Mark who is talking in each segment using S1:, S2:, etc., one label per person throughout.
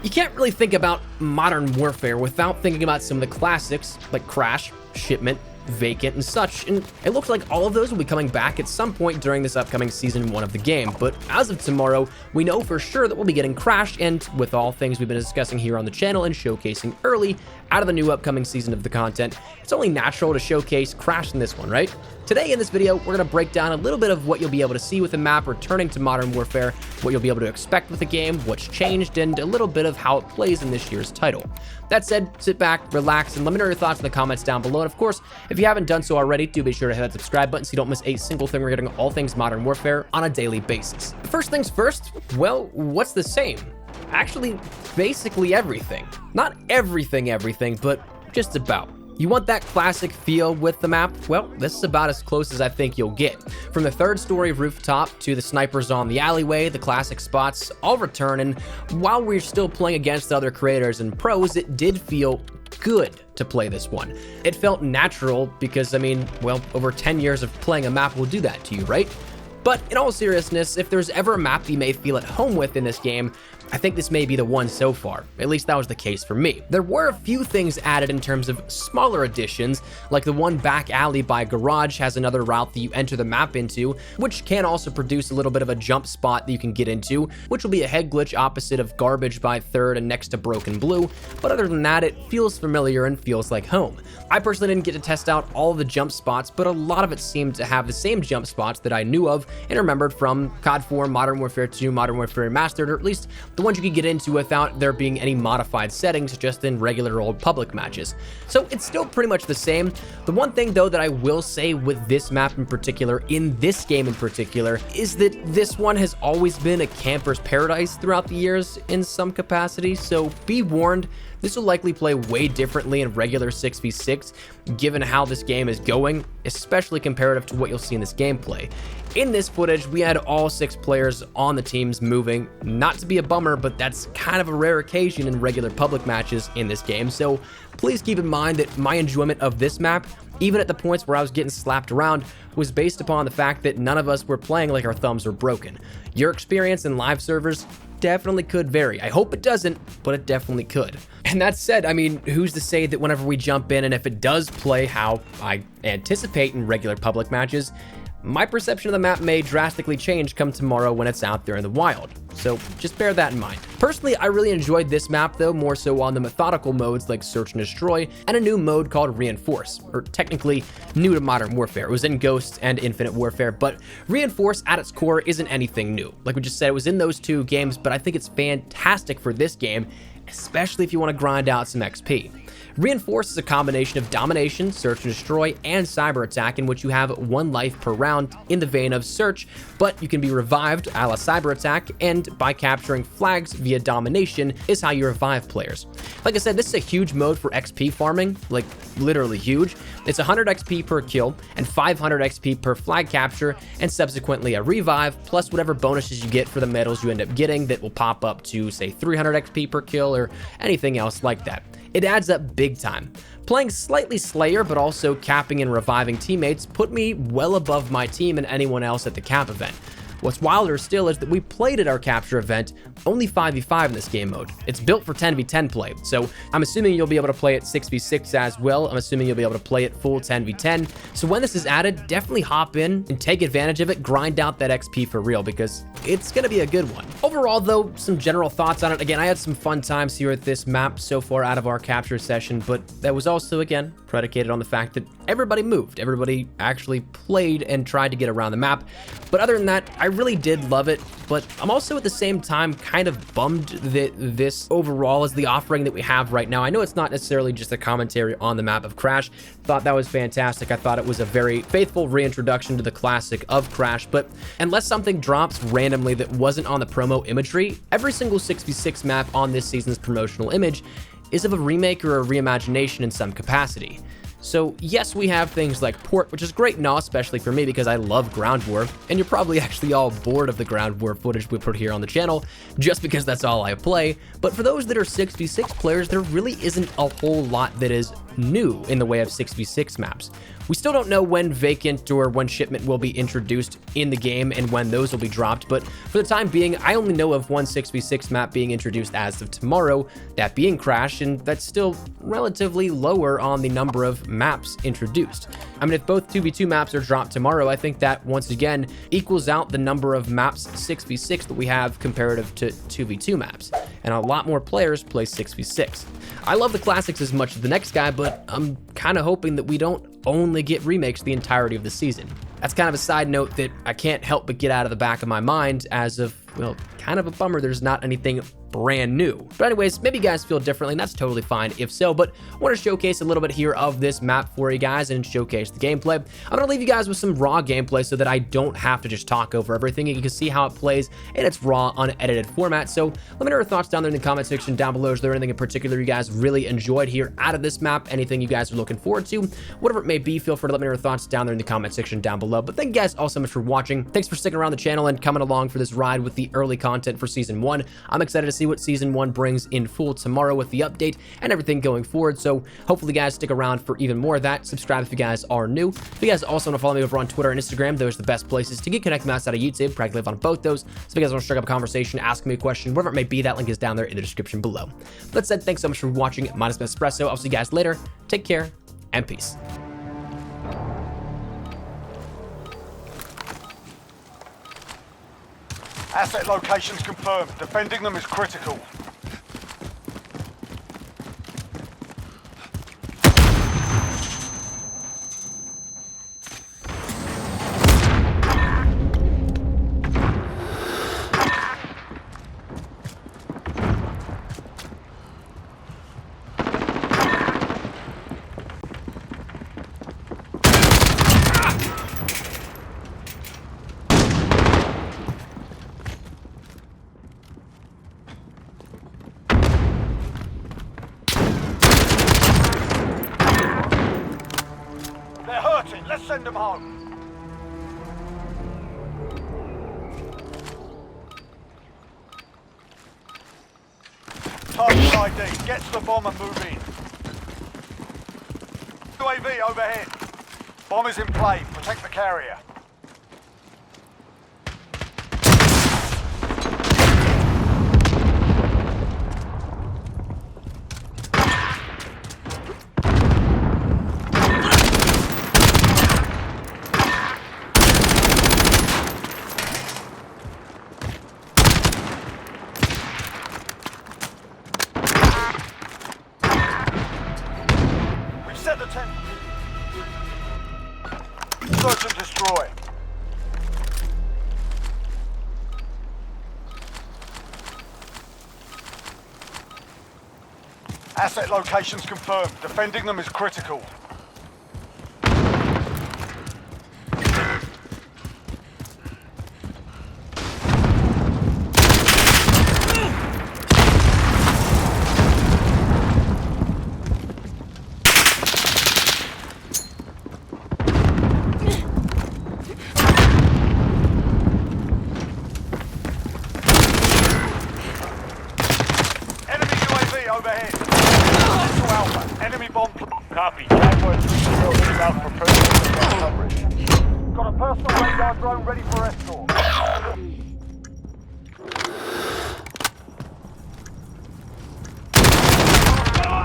S1: You can't really think about Modern Warfare without thinking about some of the classics like Crash, Shipment, Vacant, and such, and it looks like all of those will be coming back at some point during this upcoming Season 1 of the game. But as of tomorrow, we know for sure that we'll be getting Crash, and with all things we've been discussing here on the channel and showcasing early out of the new upcoming season of the content, it's only natural to showcase Crash in this one, right? Today in this video, we're going to break down a little bit of what you'll be able to see with the map returning to Modern Warfare, what you'll be able to expect with the game, what's changed, and a little bit of how it plays in this year's title. That said, sit back, relax, and let me know your thoughts in the comments down below. And of course, if you haven't done so already, do be sure to hit that subscribe button so you don't miss a single thing regarding all things Modern Warfare on a daily basis. First things first, well, what's the same? Actually, basically everything. Not everything, but just about. You want that classic feel with the map? Well, this is about as close as I think you'll get. From the third story rooftop to the snipers on the alleyway, the classic spots all return, and while we're still playing against other creators and pros, it did feel good to play this one. It felt natural because, I mean, well, over 10 years of playing a map will do that to you, right? But in all seriousness, if there's ever a map you may feel at home with in this game, I think this may be the one so far. At least that was the case for me. There were a few things added in terms of smaller additions, like the one back alley by Garage has another route that you enter the map into, which can also produce a little bit of a jump spot that you can get into, which will be a head glitch opposite of Garbage by Third and next to Broken Blue. But other than that, it feels familiar and feels like home. I personally didn't get to test out all of the jump spots, but a lot of it seemed to have the same jump spots that I knew of and remembered from COD 4, Modern Warfare 2, Modern Warfare Remastered, or at least the ones you could get into without there being any modified settings, just in regular old public matches. So it's still pretty much the same. The one thing though that I will say with this map in particular, in this game in particular, is that this one has always been a camper's paradise throughout the years in some capacity, so be warned, this will likely play way differently in regular 6v6, given how this game is going, especially comparative to what you'll see in this gameplay. In this footage, we had all 6 players on the teams moving. Not to be a bummer, but that's kind of a rare occasion in regular public matches in this game, so please keep in mind that my enjoyment of this map, even at the points where I was getting slapped around, was based upon the fact that none of us were playing like our thumbs were broken. Your experience in live servers definitely could vary. I hope it doesn't, but it definitely could. And that said, I mean, who's to say that whenever we jump in and if it does play how I anticipate in regular public matches, my perception of the map may drastically change come tomorrow when it's out there in the wild. So just bear that in mind. Personally, I really enjoyed this map though, more so on the methodical modes like Search and Destroy, and a new mode called Reinforce, or technically new to Modern Warfare. It was in Ghost and Infinite Warfare, but Reinforce at its core isn't anything new. Like we just said, it was in those 2 games, but I think it's fantastic for this game, especially if you want to grind out some XP. Reinforce is a combination of domination, search and destroy, and cyber attack, in which you have 1 life per round in the vein of search, but you can be revived a la cyber attack, and by capturing flags via domination is how you revive players. Like I said, this is a huge mode for XP farming, like literally huge. It's 100 XP per kill and 500 XP per flag capture, and subsequently a revive, plus whatever bonuses you get for the medals you end up getting that will pop up to say 300 XP per kill or anything else like that. It adds up big time. Playing slightly Slayer, but also capping and reviving teammates put me well above my team and anyone else at the cap event. What's wilder still is that we played at our capture event only 5v5 in this game mode. It's built for 10v10 play, so I'm assuming you'll be able to play it 6v6 as well. I'm assuming you'll be able to play it full 10v10. So when this is added, definitely hop in and take advantage of it, grind out that XP for real, because it's gonna be a good one. Overall though, some general thoughts on it. Again, I had some fun times here at this map so far out of our capture session, but that was also, again, predicated on the fact that everybody moved. Everybody actually played and tried to get around the map. But other than that, I really did love it, but I'm also at the same time kind of bummed that this overall is the offering that we have right now. I know it's not necessarily just a commentary on the map of Crash. Thought that was fantastic. I thought it was a very faithful reintroduction to the classic of Crash, but unless something drops randomly that wasn't on the promo imagery, every single 6v6 map on this season's promotional image is of a remake or a reimagination in some capacity. So yes, we have things like Port, which is great now, especially for me because I love Ground War, and you're probably actually all bored of the Ground War footage we put here on the channel, just because that's all I play. But for those that are 6v6 players, there really isn't a whole lot that is new in the way of 6v6 maps. We still don't know when Vacant or when Shipment will be introduced in the game and when those will be dropped, but for the time being, I only know of one 6v6 map being introduced as of tomorrow, that being Crash, and that's still relatively lower on the number of maps introduced. I mean, if both 2v2 maps are dropped tomorrow, I think that once again equals out the number of maps 6v6 that we have comparative to 2v2 maps, and a lot more players play 6v6. I love the classics as much as the next guy, but I'm kind of hoping that we don't only get remakes the entirety of the season. That's kind of a side note that I can't help but get out of the back of my mind as of, well, kind of a bummer there's not anything brand new. But anyways, maybe you guys feel differently, and that's totally fine if so, but I want to showcase a little bit here of this map for you guys and showcase the gameplay. I'm going to leave you guys with some raw gameplay so that I don't have to just talk over everything, and you can see how it plays in its raw, unedited format. So let me know your thoughts down there in the comment section down below. Is there anything in particular you guys really enjoyed here out of this map? Anything you guys are looking forward to? Whatever it may be, feel free to let me know your thoughts down there in the comment section down below. But thank you guys all so much for watching. Thanks for sticking around the channel and coming along for this ride with the early content for Season 1. I'm excited to see what Season 1 brings in full tomorrow with the update and everything going forward. So hopefully you guys stick around for even more of that. Subscribe if you guys are new. If you guys also want to follow me over on Twitter and Instagram, those are the best places to get connected outside of YouTube. Practically live on both those. So if you guys want to strike up a conversation, ask me a question, whatever it may be, that link is down there in the description below. That said, thanks so much for watching. Minus Espresso. I'll see you guys later. Take care and peace.
S2: Asset locations confirmed. Defending them is critical. Let's send them home. Target ID. Get to the bomb and move in. UAV overhead. Bomb is in play. Protect the carrier. Set the tent. Search and destroy. Asset locations confirmed. Defending them is critical. Overhead. To Alpha. Enemy bomb. Copy. Jaguar 3-0 out for personal coverage. Got a personal radar drone ready for escort.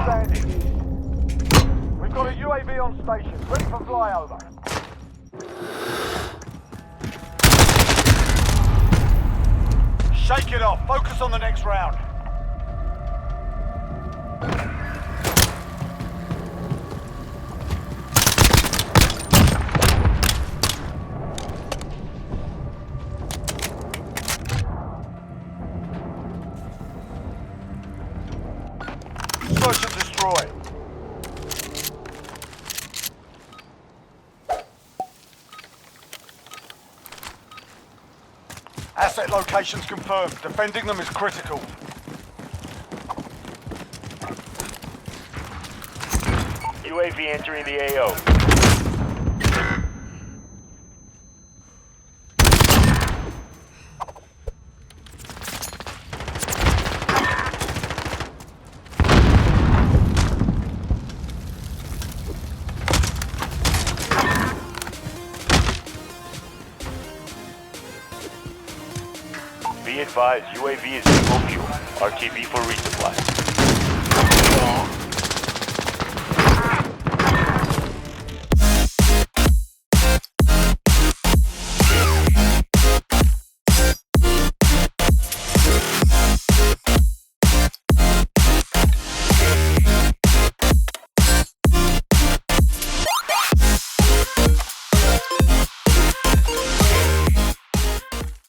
S2: Standing. We've got a UAV on station, ready for flyover. Shake it off. Focus on the next round. Search and destroy. Asset locations confirmed. Defending them is critical. UAV entering the AO. Be advised, UAV is depot fuel. RTB for resupply.